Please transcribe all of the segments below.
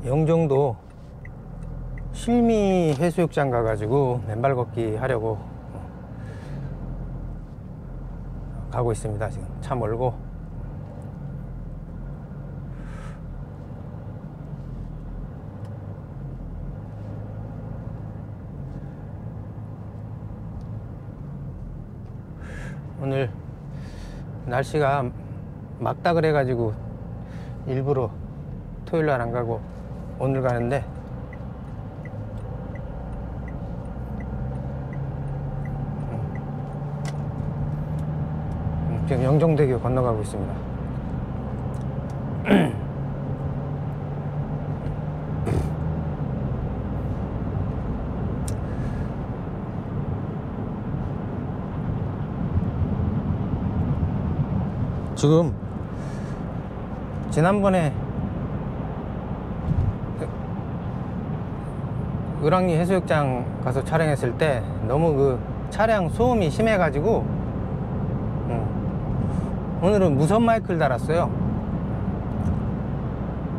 영종도 실미 해수욕장 가가지고 맨발 걷기 하려고 가고 있습니다. 지금 차 멀고. 오늘 날씨가 맑다 그래가지고 일부러 토요일날 안 가고 오늘 가는데, 지금 영종대교 건너가고 있습니다. 지금 지난번에 을왕리 해수욕장 가서 촬영했을 때 너무 그 차량 소음이 심해 가지고 오늘은 무선 마이크를 달았어요.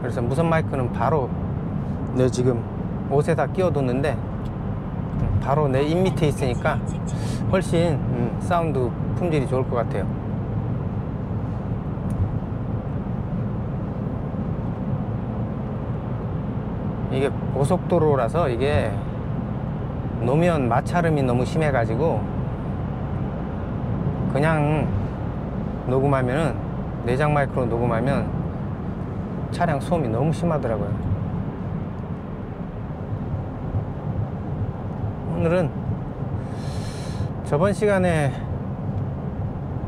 그래서 무선 마이크는 바로 내 지금 옷에다 끼워뒀는데 바로 내 입 밑에 있으니까 훨씬 사운드 품질이 좋을 것 같아요. 이게 고속도로라서 이게 노면 마찰음이 너무 심해 가지고 그냥 녹음하면은, 내장 마이크로 녹음하면 차량 소음이 너무 심하더라고요. 오늘은 저번 시간에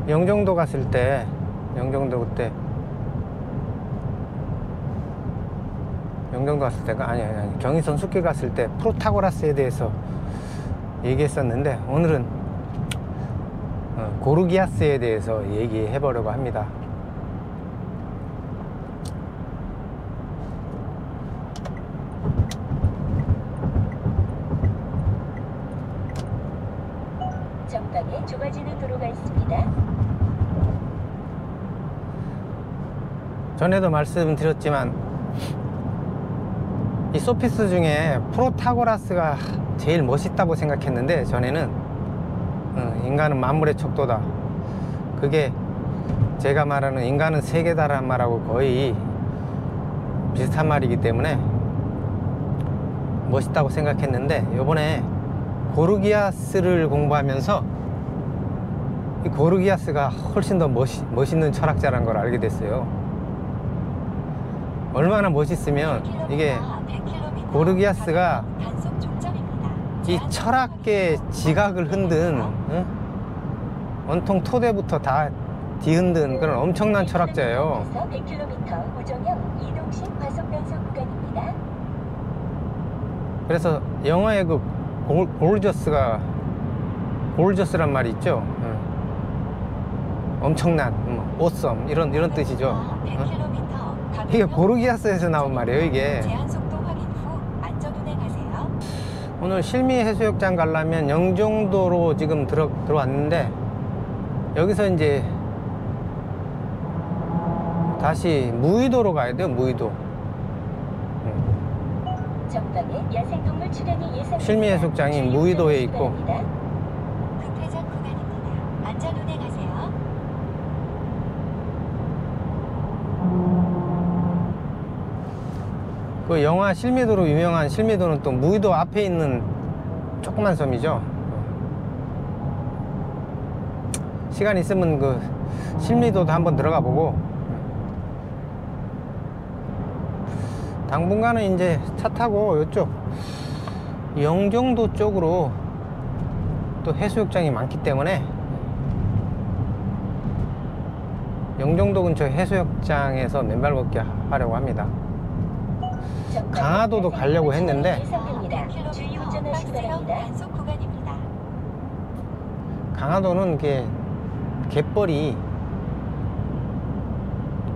영종도 갔을 때, 영종도 그때 영종도 갔을 때가 아니 경의선 숲길 갔을 때 프로타고라스에 대해서 얘기했었는데, 오늘은 고르기아스에 대해서 얘기해 보려고 합니다. 전방에 좁아지는 도로가 있습니다. 전에도 말씀드렸지만 이 소피스 중에 프로타고라스가 제일 멋있다고 생각했는데, 전에는 인간은 만물의 척도다, 그게 제가 말하는 인간은 세계다라는 말하고 거의 비슷한 말이기 때문에 멋있다고 생각했는데, 요번에 고르기아스를 공부하면서 이 고르기아스가 훨씬 더 멋있는 철학자라는 걸 알게 됐어요. 얼마나 멋있으면, 이게 고르기아스가 이 철학계 지각을 흔든, 온통 토대부터 다 뒤흔든 그런 엄청난 철학자예요. 100km 우정형 이동식 과속 단속 구간입니다. 그래서 영화의 그 골저스란 말이 있죠. 엄청난, 오썸 이런 뜻이죠. 이게 고르기아스에서 나온 말이에요. 이게 오늘 실미 해수욕장 가려면 영종도로 지금 들어왔는데, 여기서 이제 다시 무의도로 가야 돼요. 무의도. 실미 해수욕장이 무의도에 있고, 급회전 구간입니다. 안전운행 하세요. 그 영화 실미도로 유명한 실미도는 또 무의도 앞에 있는 조그만 섬이죠. 시간 있으면 그 실미도도 한번 들어가 보고, 당분간은 이제 차 타고 이쪽 영종도 쪽으로 또 해수욕장이 많기 때문에 영종도 근처 해수욕장에서 맨발 걷기 하려고 합니다. 강화도도 가려고 했는데, 강화도는 이게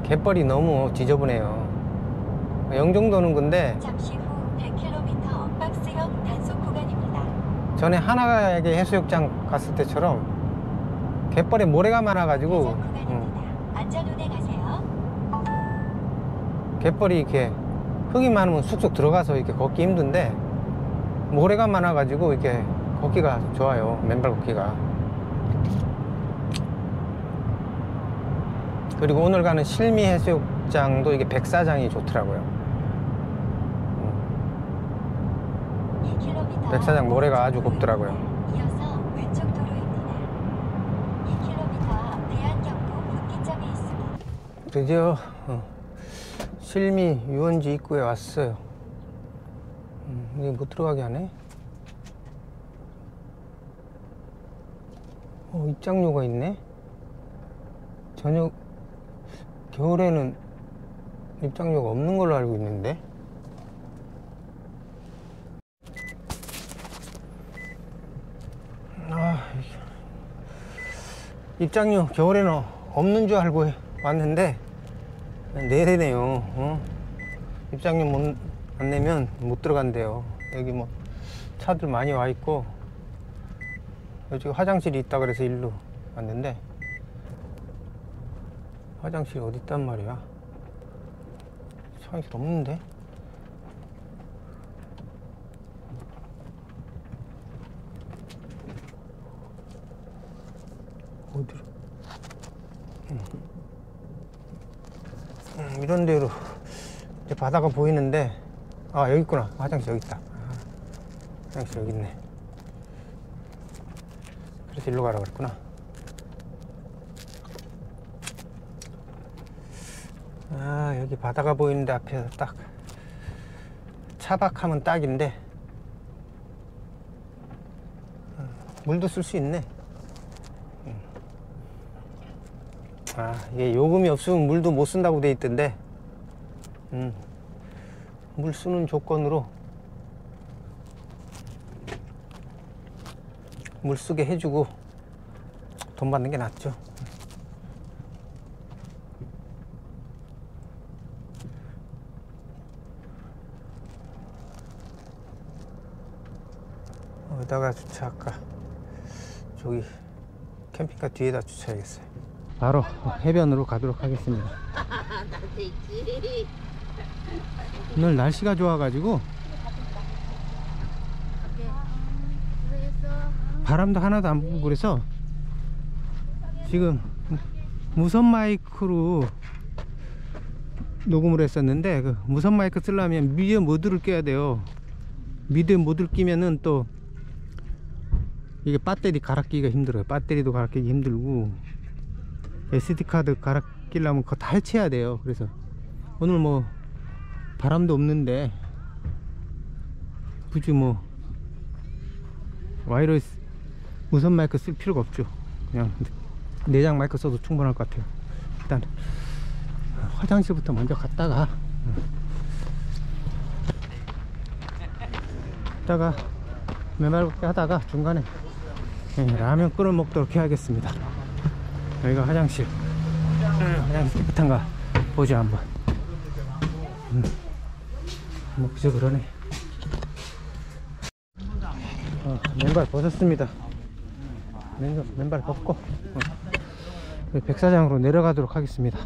갯벌이 너무 지저분해요. 영종도는 근데 잠시 후 100km 박스형 단속 구간입니다. 전에 하나가게 해수욕장 갔을 때처럼 갯벌에 모래가 많아가지고 안전 운행하세요. 갯벌이 이렇게 흙이 많으면 쑥쑥 들어가서 이렇게 걷기 힘든데 모래가 많아가지고 이렇게 걷기가 좋아요. 맨발 걷기가. 그리고 오늘 가는 실미 해수욕장도 이게 백사장이 좋더라고요. 2km 백사장 모래가 아주 곱더라고요. 이어서 왼쪽 도로입니다. 2km 앞 대한경부 분기점이 있습니다. 드디어 실미 유원지 입구에 왔어요. 이게 못 들어가게 하네. 입장료가 있네. 겨울에는 입장료가 없는 걸로 알고 있는데. 입장료 겨울에는 없는 줄 알고 왔는데 내리네요. 입장료 안 내면 못 들어간대요. 여기 뭐 차들 많이 와 있고 여기 화장실이 있다 그래서 일로 왔는데 화장실이 어디 있단 말이야. 화장실 없는데. 어디로? 이런 데로 이제 바다가 보이는데, 여기 있구나. 화장실 여기 있다. 화장실 여기 있네. 그래서 일로 가라 그랬구나. 여기 바다가 보이는데 앞에서 딱 차박하면 딱인데 물도 쓸 수 있네. 이게 요금이 없으면 물도 못 쓴다고 돼 있던데, 물 쓰는 조건으로 물 쓰게 해주고 돈 받는 게 낫죠. 어디다가 주차할까? 저기 캠핑카 뒤에다 주차해야겠어요. 바로 해변으로 가도록 하겠습니다. 오늘 날씨가 좋아가지고 바람도 하나도 안 불고 그래서 지금 무선 마이크로 녹음을 했었는데, 그 무선 마이크 쓰려면 미디어 모드를 껴야 돼요. 미디어 모드를 끼면은 또 이게 배터리 갈아 끼기가 힘들어요. 배터리도 갈아 끼기 힘들고 SD카드 갈아 끼려면 그거 다 해체해야 돼요. 그래서 오늘 뭐 바람도 없는데 굳이 뭐 와이어리스 무선 마이크 쓸 필요가 없죠. 그냥 내장 마이크 써도 충분할 것 같아요. 일단 화장실부터 먼저 갔다가 맨발 걷기 하다가 중간에 라면 끓여 먹도록 해야겠습니다. 여기가 화장실. 화장실 깨끗한가 보자 한번. 뭐 그저 그러네. 맨발 벗었습니다. 맨발 벗고 백사장으로 내려가도록 하겠습니다.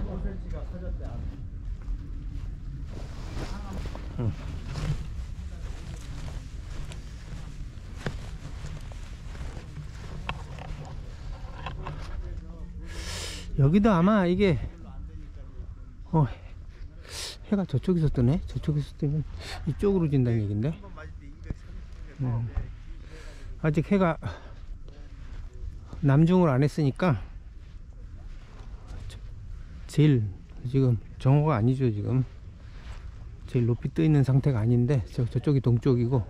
여기도 아마 이게 해가 저쪽에서 뜨네. 저쪽에서 뜨면 이쪽으로 진다는 얘긴데, 아직 해가 남중을 안 했으니까 제일 지금 정오가 아니죠. 지금 제일 높이 떠 있는 상태가 아닌데 저쪽이 동쪽이고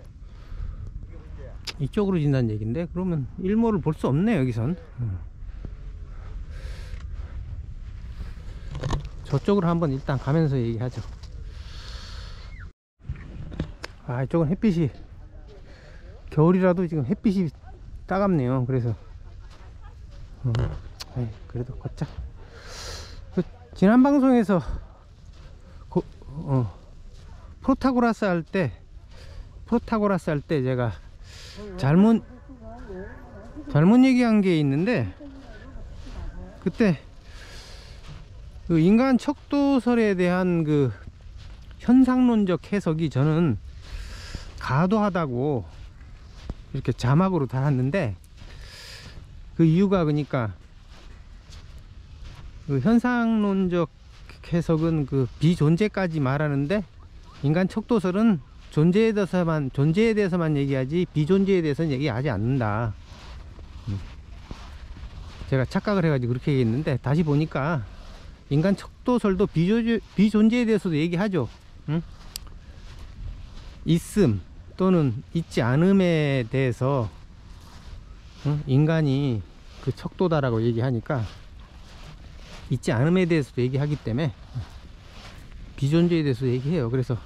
이쪽으로 진다는 얘긴데, 그러면 일몰을 볼 수 없네 여기선. 저쪽으로 한번 일단 가면서 얘기하죠. 이쪽은 햇빛이, 겨울이라도 지금 햇빛이 따갑네요. 그래서 그래도 걷자. 지난 방송에서 프로타고라스 할 때 제가 잘못 얘기한 게 있는데, 그때 그 인간 척도설에 대한 그 현상론적 해석이 저는 과도하다고 이렇게 자막으로 달았는데, 그 이유가 그러니까 그 현상론적 해석은 그 비존재까지 말하는데, 인간 척도설은 존재에 대해서만 얘기하지 비존재에 대해서는 얘기하지 않는다. 제가 착각을 해가지고 그렇게 얘기했는데, 다시 보니까 인간 척도설도 비존재에 대해서도 얘기하죠. 응? 있음 또는 있지 않음에 대해서, 응? 인간이 그 척도다라고 얘기하니까 있지 않음에 대해서도 얘기하기 때문에 비존재에 대해서 얘기해요. 그래서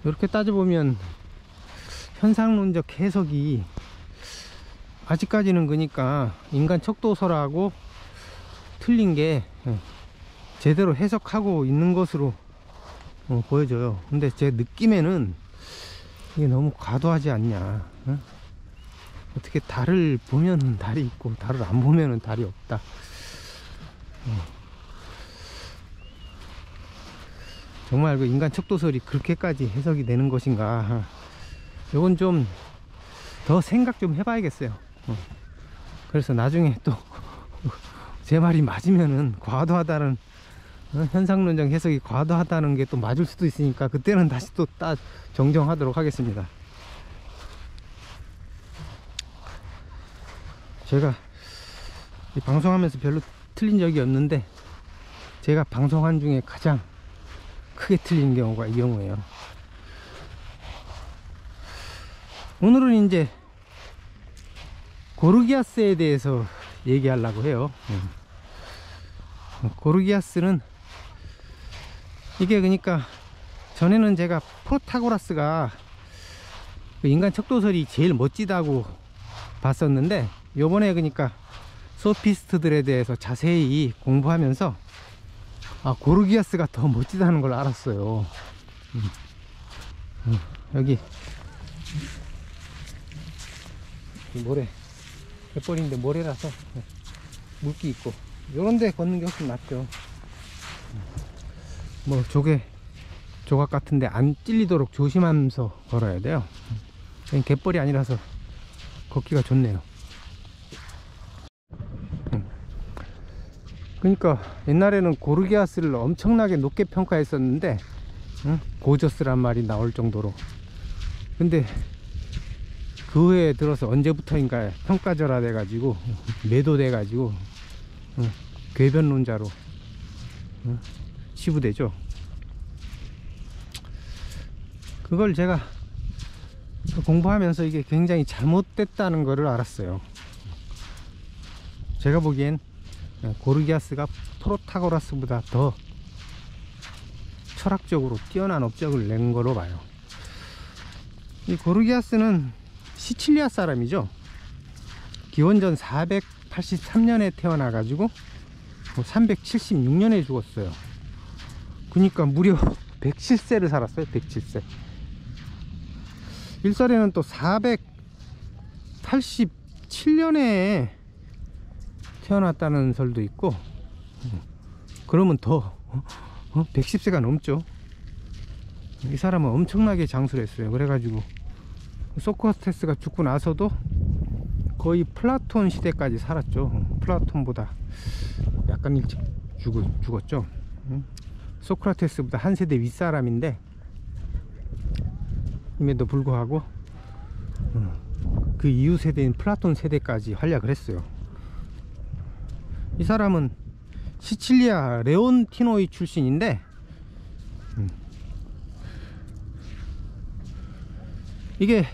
이렇게 따져보면 현상론적 해석이 아직까지는 그러니까 인간 척도설하고 틀린 게 제대로 해석하고 있는 것으로 보여져요. 근데 제 느낌에는 이게 너무 과도하지 않냐. 어떻게 달을 보면은 달이 있고 달을 안 보면은 달이 없다. 정말 그 인간 척도설이 그렇게까지 해석이 되는 것인가. 이건 좀 더 생각 좀 해봐야겠어요. 그래서 나중에 또 제 말이 맞으면은 과도하다는, 현상론적 해석이 과도하다는 게 또 맞을 수도 있으니까 그때는 다시 또 정정하도록 하겠습니다. 제가 이 방송하면서 별로 틀린 적이 없는데, 제가 방송한 중에 가장 크게 틀린 경우가 이 경우예요. 오늘은 이제 고르기아스에 대해서 얘기하려고 해요. 고르기아스는 이게 그러니까 전에는 제가 프로타고라스가 인간 척도설이 제일 멋지다고 봤었는데, 요번에 그러니까 소피스트들에 대해서 자세히 공부하면서 고르기아스가 더 멋지다는 걸 알았어요. 여기 모래, 갯벌인데 모래라서 물기 있고 요런데 걷는 게 훨씬 낫죠. 뭐 조각 같은데 안 찔리도록 조심하면서 걸어야 돼요. 갯벌이 아니라서 걷기가 좋네요. 그러니까 옛날에는 고르기아스를 엄청나게 높게 평가했었는데, 고저스란 말이 나올 정도로. 근데 그 해에 들어서 언제부터인가 평가절하 돼가지고 매도돼가지고 궤변론자로 치부되죠. 그걸 제가 공부하면서 이게 굉장히 잘못됐다는 것을 알았어요. 제가 보기엔 고르기아스가 프로타고라스보다 더 철학적으로 뛰어난 업적을 낸 거로 봐요. 이 고르기아스는 시칠리아 사람이죠. 기원전 483년에 태어나 가지고 376년에 죽었어요. 그러니까 무려 107세를 살았어요. 107세. 일설에는 또 487년에 태어났다는 설도 있고, 그러면 더 110세가 넘죠. 이 사람은 엄청나게 장수를 했어요. 그래가지고 소크라테스가 죽고 나서도 거의 플라톤 시대까지 살았죠. 플라톤보다 약간 일찍 죽었죠. 소크라테스보다 한 세대 윗사람인데, 임에도 불구하고 그 이후 세대인 플라톤 세대까지 활약을 했어요. 이 사람은 시칠리아 레온티노이 출신인데, 이게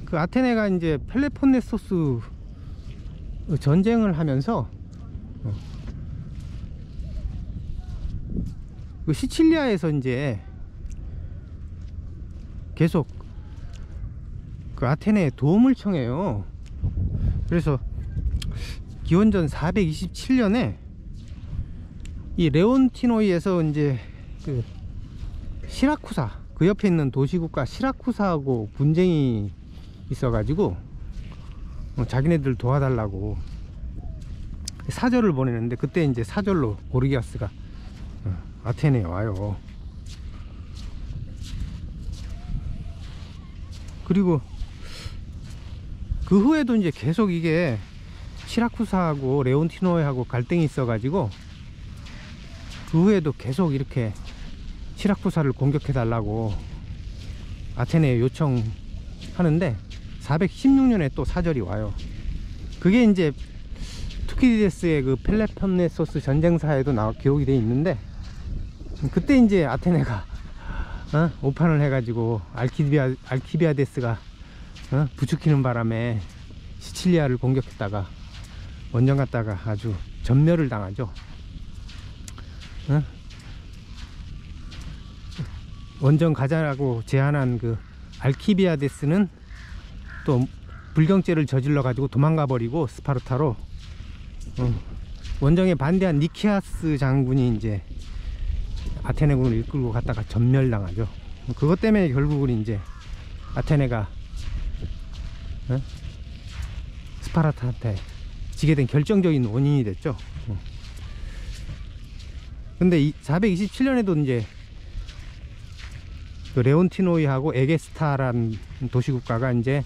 그 아테네가 이제 펠로폰네소스 전쟁을 하면서 그 시칠리아에서 이제 계속 그 아테네에 도움을 청해요. 그래서 기원전 427년에 이 레온티노이에서 이제 그 시라쿠사, 그 옆에 있는 도시국가 시라쿠사하고 분쟁이 있어가지고 자기네들 도와달라고 사절을 보내는데, 그때 이제 사절로 고르기아스가 아테네에 와요. 그리고 그 후에도 이제 계속 이게 시라쿠사하고 레온티노이하고 갈등이 있어 가지고 그 후에도 계속 이렇게 시라쿠사를 공격해 달라고 아테네에 요청하는데 416년에 또 사절이 와요. 그게 이제 투키디데스의 그 펠레폰네소스 전쟁사에도 기록이 돼 있는데, 그때 이제 아테네가 오판을 해가지고 알키비아데스가 부추기는 바람에 시칠리아를 공격했다가 원정 갔다가 아주 전멸을 당하죠. 원정 가자라고 제안한 그 알키비아데스는 또 불경죄를 저질러 가지고 도망가 버리고 스파르타로, 원정에 반대한 니키아스 장군이 이제 아테네군을 이끌고 갔다가 전멸당하죠. 그것 때문에 결국은 이제 아테네가 스파르타한테 지게 된 결정적인 원인이 됐죠. 근데 427년에도 이제 그 레온티노이하고 에게스타라는 도시국가가 이제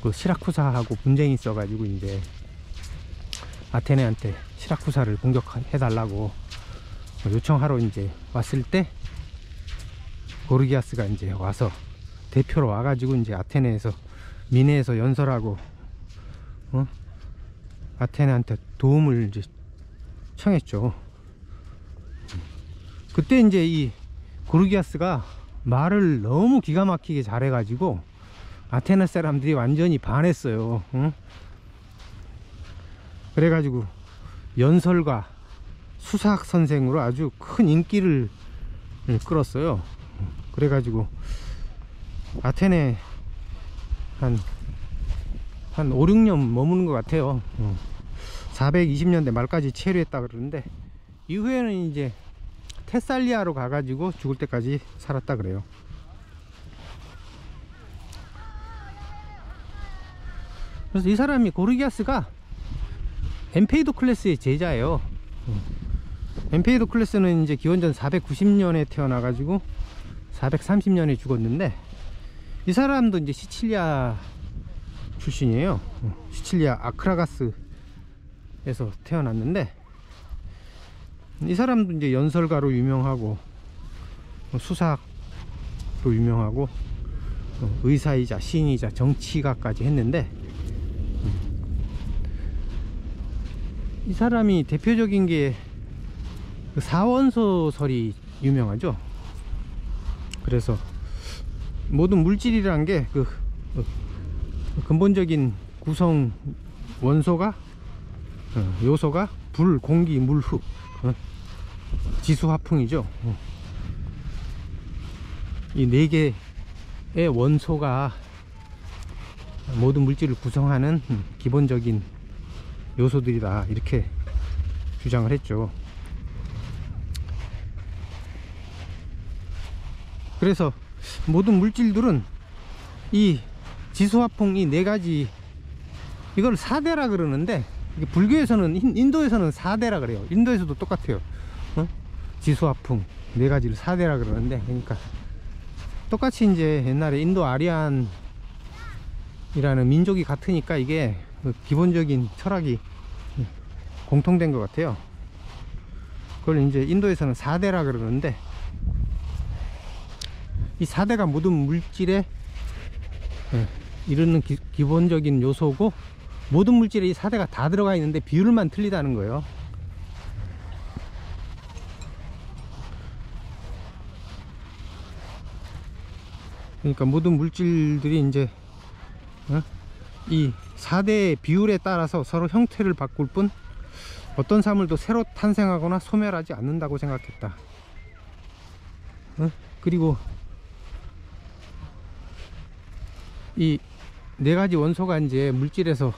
그 시라쿠사하고 분쟁이 있어가지고 이제 아테네한테 시라쿠사를 공격해 달라고 요청하러 이제 왔을 때 고르기아스가 이제 와서 대표로 와가지고 이제 아테네에서 미네에서 연설하고 아테네한테 도움을 이제 청했죠. 그때 이제 이 고르기아스가 말을 너무 기가 막히게 잘해가지고 아테네 사람들이 완전히 반했어요. 그래가지고 연설가 수사학 선생으로 아주 큰 인기를 끌었어요. 그래가지고 아테네 한 5, 6년 머무는 것 같아요. 420년대 말까지 체류했다 그러는데, 이후에는 이제 테살리아로 가가지고 죽을 때까지 살았다 그래요. 그래서 이 사람이 고르기아스가 엠페이도클레스의 제자예요. 엠페이도클레스는 이제 기원전 490년에 태어나가지고 430년에 죽었는데, 이 사람도 이제 시칠리아 출신이에요. 시칠리아 아크라가스에서 태어났는데, 이 사람도 이제 연설가로 유명하고 수사학로 유명하고 의사이자 시인이자 정치가까지 했는데, 이 사람이 대표적인 게 그 사원소설이 유명하죠. 그래서 모든 물질이란 게 그 근본적인 구성 원소가 요소가 불, 공기, 물, 흙, 지수화풍이죠. 이 네 개의 원소가 모든 물질을 구성하는 기본적인 요소들이다, 이렇게 주장을 했죠. 그래서 모든 물질들은 이 지수화풍 이 네 가지, 이걸 4대라 그러는데, 이게 불교에서는, 인도에서는 4대라 그래요. 인도에서도 똑같아요. 지수화풍 네 가지를 4대라 그러는데, 그러니까 똑같이 이제 옛날에 인도 아리안이라는 민족이 같으니까 이게 기본적인 철학이 공통된 것 같아요. 그걸 이제 인도에서는 4대라 그러는데, 이 4대가 모든 물질에 이르는 기본적인 요소고, 모든 물질에 이 4대가 다 들어가 있는데 비율만 틀리다는 거예요. 그러니까 모든 물질들이 이제 이 4대의 비율에 따라서 서로 형태를 바꿀 뿐 어떤 사물도 새로 탄생하거나 소멸하지 않는다고 생각했다. 그리고 이 네 가지 원소가 이제 물질에서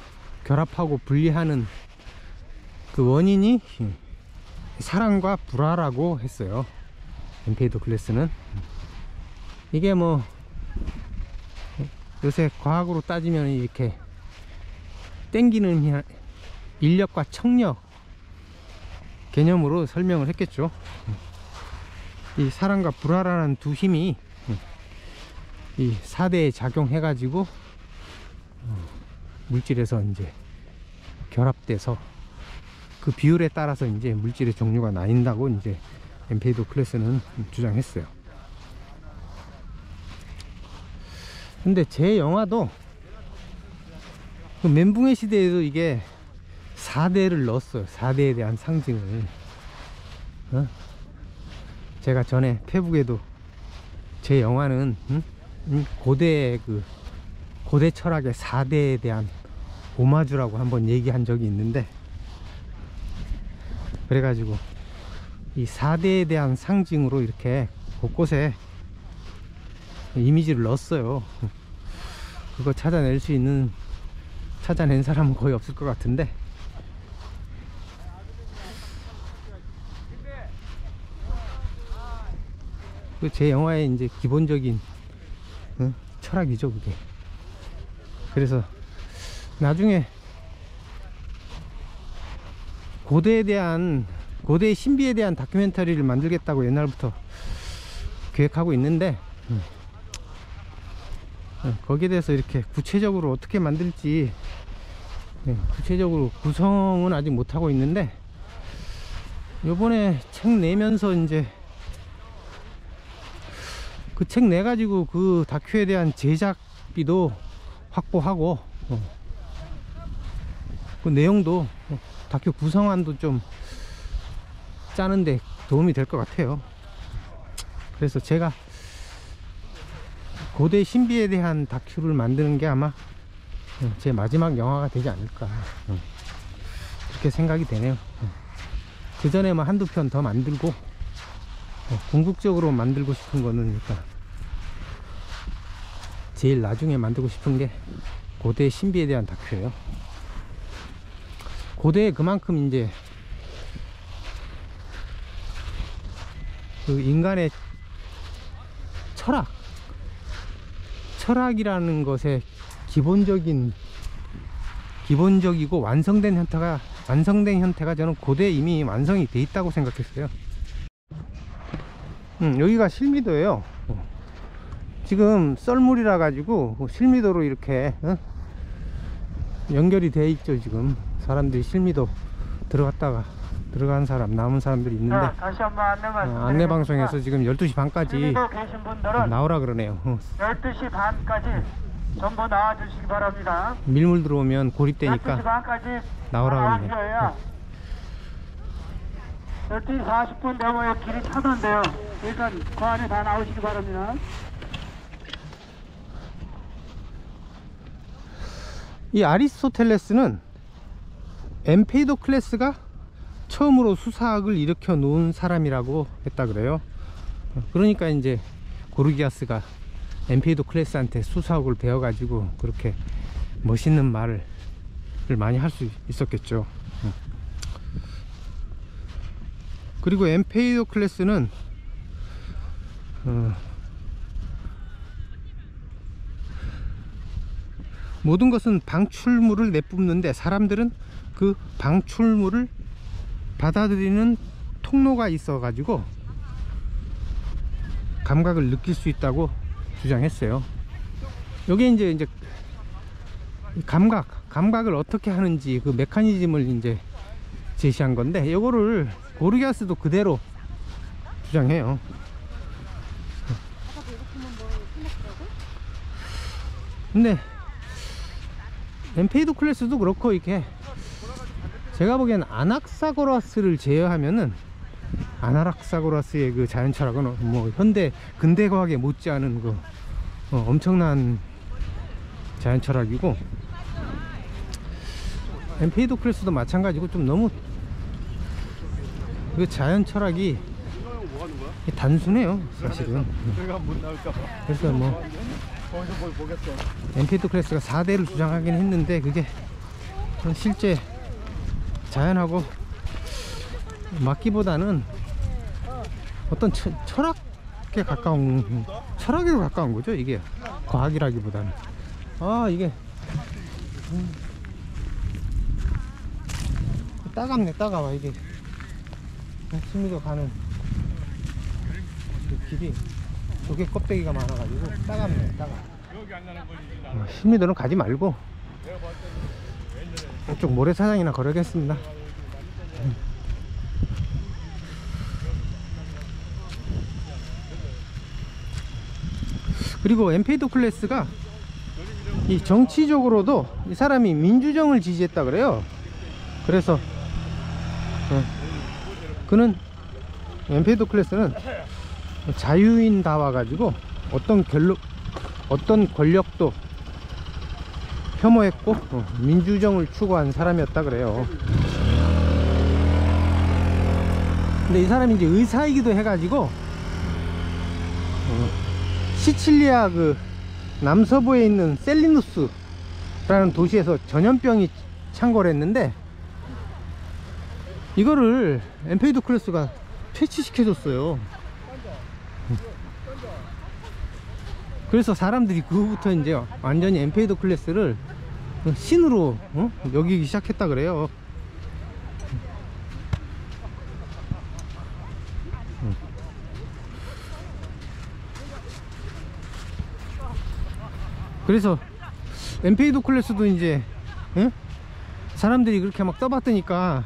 결합하고 분리하는 그 원인이 사랑과 불화라고 했어요. 엠페이도클레스는. 이게 뭐 요새 과학으로 따지면 이렇게 땡기는 인력과 청력, 개념으로 설명을 했겠죠. 이 사랑과 불화라는 두 힘이 이 4대에 작용해 가지고 물질에서 이제 결합돼서 그 비율에 따라서 이제 물질의 종류가 나뉜다고 이제 엠페도클레스는 주장했어요. 근데 제 영화도 그 멘붕의 시대에도 이게 4대를 넣었어요. 4대에 대한 상징을. 제가 전에 페북에도 제 영화는 고대 철학의 4대에 대한 오마주라고 한번 얘기한 적이 있는데, 그래가지고 이 4대에 대한 상징으로 이렇게 곳곳에 이미지를 넣었어요. 그거 찾아낸 사람은 거의 없을 것 같은데, 제 영화의 이제 기본적인 철학이죠, 그게. 그래서 나중에 고대의 신비에 대한 다큐멘터리를 만들겠다고 옛날부터 계획하고 있는데, 거기에 대해서 이렇게 구체적으로 어떻게 만들지 구체적으로 구성은 아직 못하고 있는데, 요번에 책 내면서 이제 그 책 내가지고 그 다큐에 대한 제작비도 확보하고 그 내용도 다큐 구성안도 좀 짜는데 도움이 될 것 같아요. 그래서 제가 고대 신비에 대한 다큐를 만드는 게 아마 제 마지막 영화가 되지 않을까, 그렇게 생각이 되네요. 그 전에 뭐 한두 편 더 만들고 궁극적으로 만들고 싶은 거는, 그러니까 제일 나중에 만들고 싶은 게 고대 신비에 대한 다큐예요. 고대에 그만큼 이제 그 인간의 철학이라는 것의 기본적이고 완성된 형태가 저는 고대에 이미 완성이 돼 있다고 생각했어요. 여기가 실미도예요. 지금 썰물이라 가지고 실미도로 이렇게 연결이 돼 있죠. 지금 사람들이 실미도 들어간 사람, 남은 사람들이 있는데, 다시 한번 안내 방송에서 지금 12시 반까지 실미도 계신 분들은 나오라 그러네요. 12시 반까지 전부 나와주시기 바랍니다. 밀물 들어오면 12시 고립되니까 반까지 나오라 그러네요. 나와주셔야 12시 40분 되면 길이 차던데요. 그러니까 그 안에 다 나오시기 바랍니다. 이 아리스토텔레스는 엠페이도클레스가 처음으로 수사학을 일으켜 놓은 사람이라고 했다 그래요. 그러니까 이제 고르기아스가 엠페이도클레스한테 수사학을 배워 가지고 그렇게 멋있는 말을 많이 할 수 있었겠죠. 그리고 엠페이도클레스는 모든 것은 방출물을 내뿜는데 사람들은 그 방출물을 받아들이는 통로가 있어 가지고 감각을 느낄 수 있다고 주장했어요. 여기 이제 감각을 어떻게 하는지 그 메커니즘을 이제 제시한 건데, 이거를 고르기아스도 그대로 주장해요. 근데 엠페이도클레스도 그렇고, 이렇게 제가 보기엔 아낙사고라스를 제외하면은 아나락사고라스의 그 자연 철학은 뭐 근대 과학에 못지않은 그 엄청난 자연 철학이고, 엠페이도클레스도 마찬가지고 좀 너무 그 자연 철학이 단순해요, 사실은. 그래서 뭐 엠페이도클레스가 4대를 주장하긴 했는데, 그게 실제 자연하고 맞기보다는 어떤 철학에 가까운, 철학에도 가까운 거죠. 이게 과학이라기보다는. 이게 따갑네, 따가워. 이게 신미도 가는 그 길이 조개 껍데기가 많아가지고 따갑네, 따가. 신미도는 가지 말고 이쪽 모래사장이나 걸어야겠습니다. 그리고 엠페이도 클래스가 이 정치적으로도 이 사람이 민주정을 지지했다 그래요. 그래서 그는 엠페이도 클래스는 자유인 다 와가지고 어떤 권력도 혐오했고 민주정을 추구한 사람이었다 그래요. 근데 이 사람이 이제 의사이기도 해가지고 시칠리아 그 남서부에 있는 셀리누스라는 도시에서 전염병이 창궐 했는데 이거를 엠페이도 클래스가 퇴치시켜줬어요. 그래서 사람들이 그 후부터 이제 완전히 엠페이도 클래스를 신으로 여기기 시작했다 그래요. 그래서 엠페이도 클래스도 이제 사람들이 그렇게 막 써봤더니까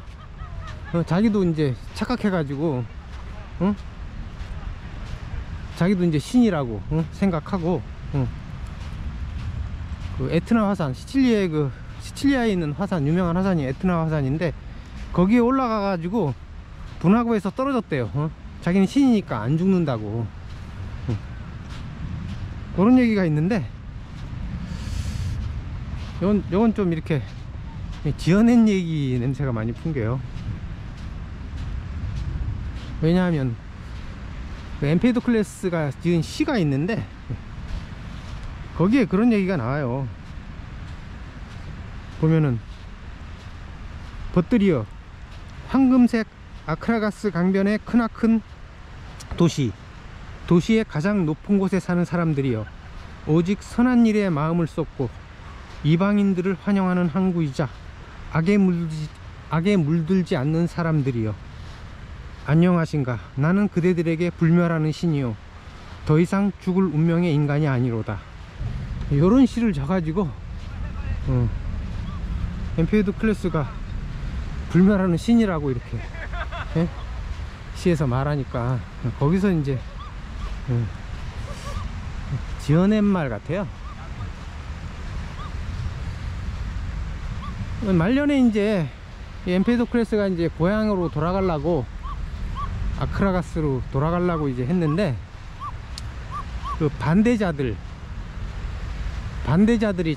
자기도 이제 착각해가지고 자기도 이제 신이라고 생각하고 그 에트나 화산, 시칠리아에 있는 화산, 유명한 화산이 에트나 화산인데 거기에 올라가가지고 분화구에서 떨어졌대요. 자기는 신이니까 안 죽는다고. 그런 얘기가 있는데 요건 좀 이렇게 지어낸 얘기 냄새가 많이 풍겨요. 왜냐하면 그 엠페이도 클래스가 지은 시가 있는데 거기에 그런 얘기가 나와요. 보면은 벗들이여 황금색 아크라가스 강변의 크나큰 도시의 가장 높은 곳에 사는 사람들이여 오직 선한 일에 마음을 쏟고 이방인들을 환영하는 항구이자 악에 물들지 않는 사람들이여 안녕하신가. 나는 그대들에게 불멸하는 신이요 더 이상 죽을 운명의 인간이 아니로다. 요런 시를 져가지고 엠페이도 클래스가 불멸하는 신이라고 이렇게 시에서 말하니까 거기서 이제 지어낸 말 같아요. 말년에 이제 엠페이도 클래스가 이제 고향으로 돌아가려고 아크라가스로 돌아가려고 이제 했는데 그 반대자들이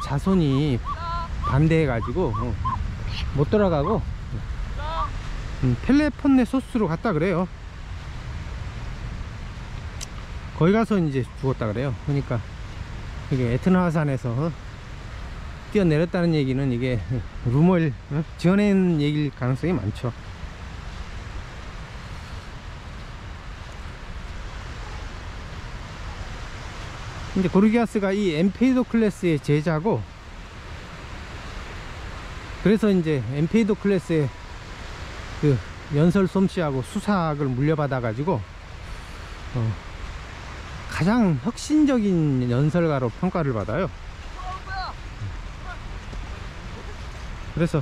자손이 반대해가지고 못 돌아가고 펠레폰네소스로 갔다 그래요. 거기 가서 이제 죽었다 그래요. 그러니까 이게 에트나 화산에서 뛰어내렸다는 얘기는 이게 루머를 지어낸 얘기일 가능성이 많죠. 이제 고르기아스가 이 엠페이도 클래스의 제자고, 그래서 이제 엠페이도 클래스의 그 연설 솜씨하고 수사학을 물려받아 가지고 가장 혁신적인 연설가로 평가를 받아요. 그래서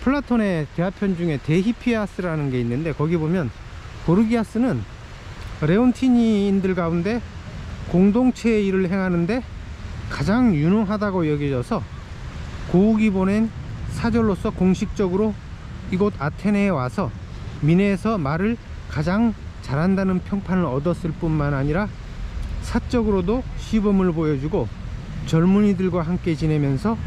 플라톤의 대화편 중에 데히피아스라는 게 있는데 거기 보면 고르기아스는 레온티니인들 가운데 공동체의 일을 행하는데 가장 유능하다고 여겨져서 고욱이 보낸 사절로서 공식적으로 이곳 아테네에 와서 미네에서 말을 가장 잘한다는 평판을 얻었을 뿐만 아니라 사적으로도 시범을 보여주고 젊은이들과 함께 지내면서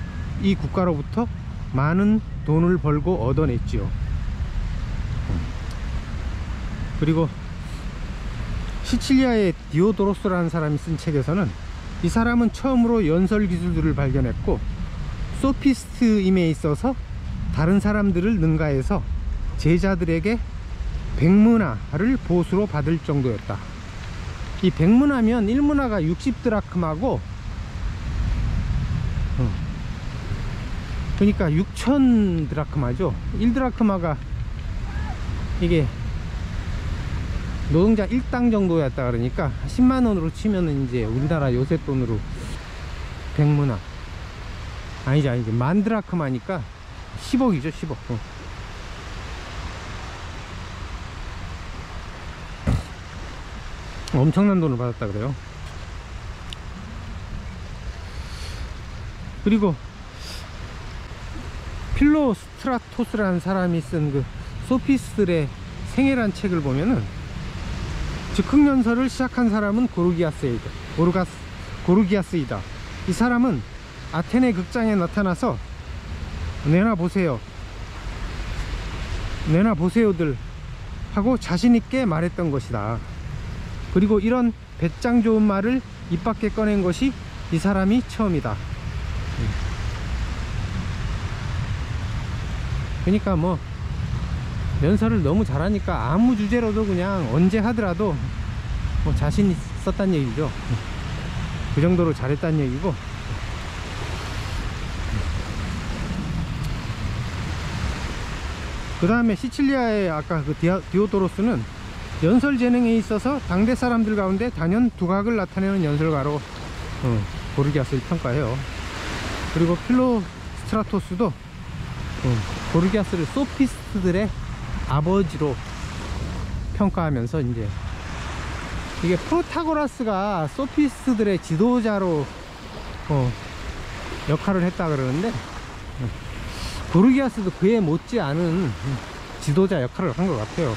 이 국가로부터 많은 돈을 벌고 얻어냈지요. 그리고 시칠리아의 디오도로스라는 사람이 쓴 책에서는 이 사람은 처음으로 연설 기술들을 발견했고 소피스트임에 있어서 다른 사람들을 능가해서 제자들에게 백문화를 보수로 받을 정도였다. 이 백문화면 1문화가 60드라크마고 그러니까 6,000드라크마죠. 1드라크마가 이게 노동자 일당 정도였다 그러니까 10만원으로 치면은 이제 우리나라 요새 돈으로 100문화 아니지 만드라크마니까 10억이죠 10억. 엄청난 돈을 받았다 그래요. 그리고 필로스트라토스라는 사람이 쓴 그 소피스트들의 생애란 책을 보면은 즉흥연설을 시작한 사람은 고르기아스이다. 이 사람은 아테네 극장에 나타나서 내놔 보세요들 하고 자신있게 말했던 것이다. 그리고 이런 배짱 좋은 말을 입 밖에 꺼낸 것이 이 사람이 처음이다. 그러니까 뭐 연설을 너무 잘하니까 아무 주제로도 그냥 언제 하더라도 뭐 자신 있었단 얘기죠. 그 정도로 잘했단 얘기고, 그 다음에 시칠리아의 아까 그 디오도로스는 연설 재능에 있어서 당대 사람들 가운데 단연 두각을 나타내는 연설가로 고르기아스를 평가해요. 그리고 필로스트라토스도 고르기아스를 소피스트들의 아버지로 평가하면서 이제 이게 프로타고라스가 소피스트들의 지도자로 역할을 했다 그러는데 고르기아스도 그에 못지않은 지도자 역할을 한 것 같아요.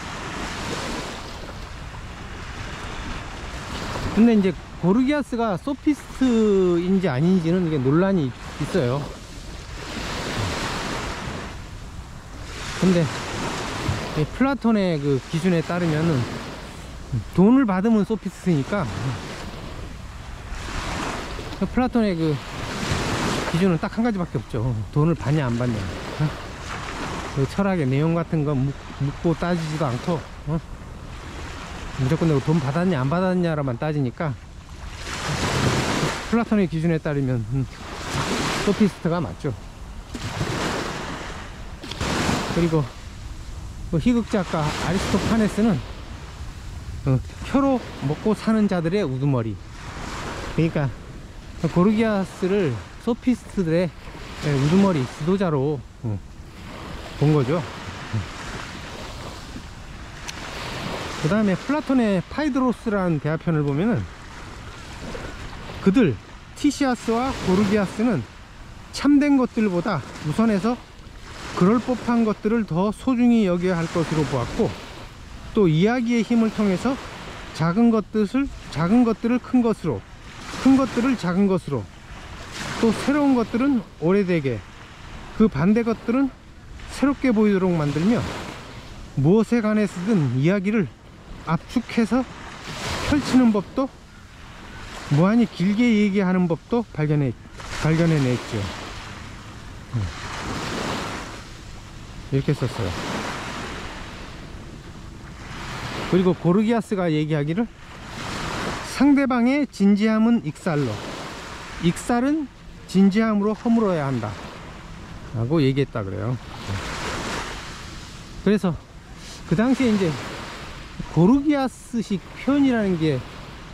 근데 이제 고르기아스가 소피스트인지 아닌지는 이게 논란이 있어요. 근데 플라톤의 그 기준에 따르면은 돈을 받으면 소피스트니까 플라톤의 그 기준은 딱 한 가지밖에 없죠. 돈을 받냐 안 받냐. 그 철학의 내용 같은 거 묻고 따지지도 않고 무조건 내가 돈 받았냐 안 받았냐로만 따지니까 플라톤의 기준에 따르면 소피스트가 맞죠. 그리고 희극작가 아리스토파네스는 혀로 먹고 사는 자들의 우두머리, 그러니까 고르기아스를 소피스트들의 우두머리 지도자로 본 거죠. 그 다음에 플라톤의 파이드로스라는 대화편을 보면은 그들 티시아스와 고르기아스는 참된 것들보다 우선해서 그럴 법한 것들을 더 소중히 여겨야 할 것으로 보았고, 또 이야기의 힘을 통해서 작은 것들을 큰 것으로, 큰 것들을 작은 것으로, 또 새로운 것들은 오래되게, 그 반대 것들은 새롭게 보이도록 만들며 무엇에 관해서든 이야기를 압축해서 펼치는 법도, 무한히 길게 얘기하는 법도 발견해냈죠. 이렇게 썼어요. 그리고 고르기아스가 얘기하기를 상대방의 진지함은 익살로, 익살은 진지함으로 허물어야 한다 라고 얘기했다 그래요. 그래서 그 당시에 이제 고르기아스식 표현이라는 게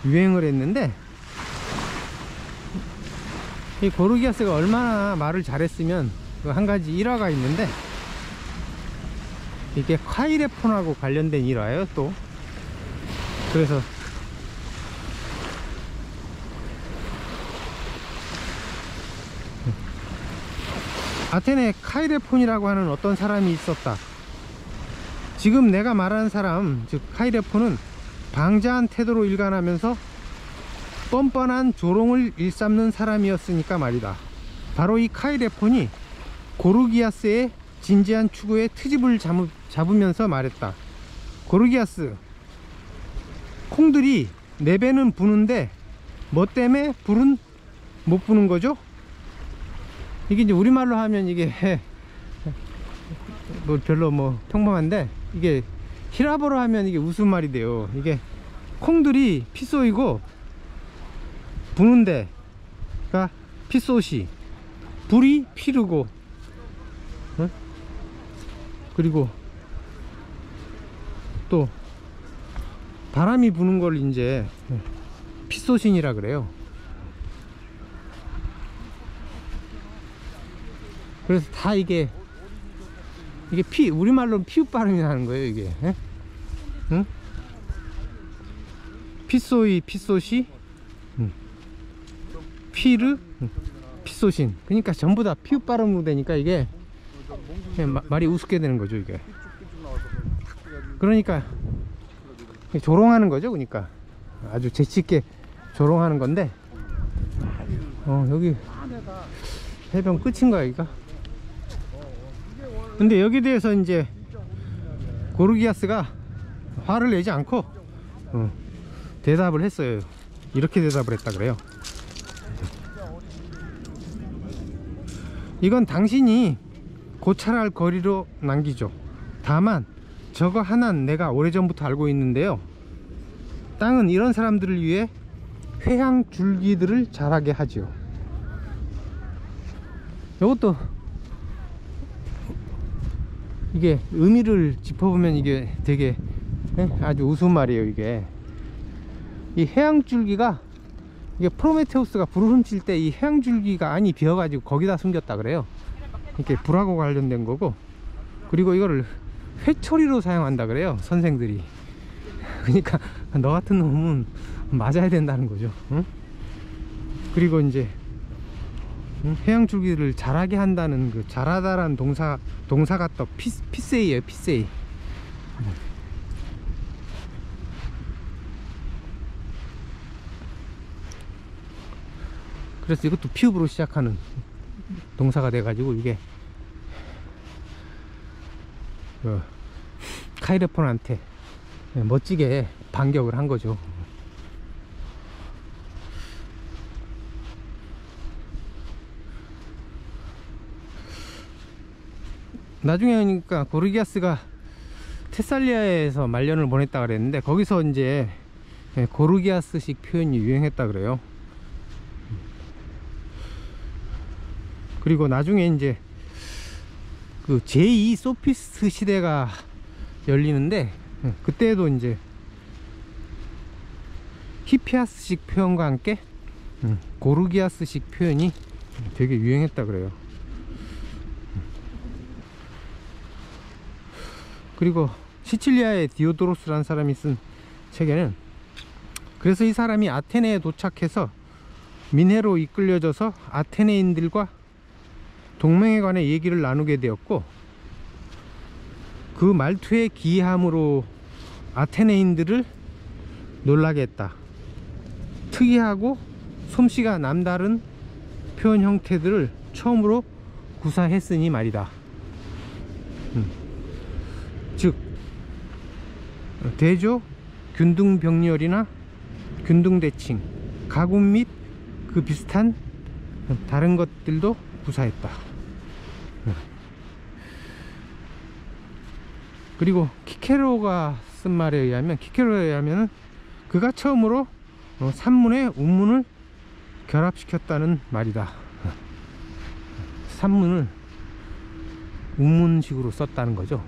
유행을 했는데, 이 고르기아스가 얼마나 말을 잘했으면 한 가지 일화가 있는데, 이게 카이레폰하고 관련된 일화예요. 또 그래서 아테네 카이레폰이라고 하는 어떤 사람이 있었다. 지금 내가 말하는 사람, 즉 카이레폰은 방자한 태도로 일관하면서 뻔뻔한 조롱을 일삼는 사람이었으니까 말이다. 바로 이 카이레폰이 고르기아스의 진지한 추구에 트집을 잡으면서 말했다. 고르기아스, 콩들이 내 배는 부는데 뭐 때문에 불은 못 부는 거죠? 이게 이제 우리말로 하면 이게 뭐 별로 뭐 평범한데, 이게 히라보로 하면 이게 웃음말이 돼요. 이게 콩들이 피 쏘이고 부는 데가 피쏘시, 불이 피르고, 그리고 또 바람이 부는 걸 이제 핏소신이라 그래요. 그래서 다 이게 우리말로는 피읍 발음이 나는 거예요, 이게. 예? 응? 핏소이, 핏소시, 피르, 핏소신. 그러니까 전부 다 피읍 발음으로 되니까 이게 말이 우습게 되는 거죠, 이게. 그러니까 조롱하는 거죠, 그러니까 아주 재치있게 조롱하는 건데. 여기 해변 끝인가 여기가? 근데 여기 대해서 이제 고르기아스가 화를 내지 않고 대답을 했어요. 이렇게 대답을 했다 그래요. 이건 당신이 고찰할 거리로 남기죠. 다만 저거 하나는 내가 오래전부터 알고 있는데요. 땅은 이런 사람들을 위해 회향 줄기들을 자라게 하지요. 이것도 이게 의미를 짚어보면 이게 되게 아주 우스운 말이에요. 이게 이 해양줄기가, 이게 프로메테우스가 불을 훔칠 때 이 해양줄기가 안이 비어가지고 거기다 숨겼다 그래요. 이렇게 불하고 관련된 거고, 그리고 이거를 회초리로 사용한다 그래요, 선생들이. 그러니까 너 같은 놈은 맞아야 된다는 거죠. 응? 그리고 이제 해양줄기를 자라게 한다는 그 자라다라는 동사가 또 피세이에요, 피세이. 그래서 이것도 피읍으로 시작하는 동사가 돼가지고 이게 카이레폰한테 멋지게 반격을 한 거죠. 나중에 그러니까 고르기아스가 테살리아에서 말년을 보냈다 그랬는데, 거기서 이제 고르기아스식 표현이 유행했다 그래요. 그리고 나중에 이제 그 제2 소피스트 시대가 열리는데, 그때도 이제 히피아스식 표현과 함께 고르기아스식 표현이 되게 유행했다 그래요. 그리고 시칠리아의 디오도로스라는 사람이 쓴 책에는, 그래서 이 사람이 아테네에 도착해서 민해로 이끌려져서 아테네인들과 동맹에 관해 얘기를 나누게 되었고, 그 말투의 기이함으로 아테네인들을 놀라게 했다. 특이하고 솜씨가 남다른 표현 형태들을 처음으로 구사했으니 말이다. 즉 대조, 균등병렬이나 균등대칭, 가군 및 그 비슷한 다른 것들도 구사했다. 그리고 키케로가 쓴 말에 의하면, 그가 처음으로 산문에 운문을 결합시켰다는 말이다. 산문을 운문식으로 썼다는 거죠.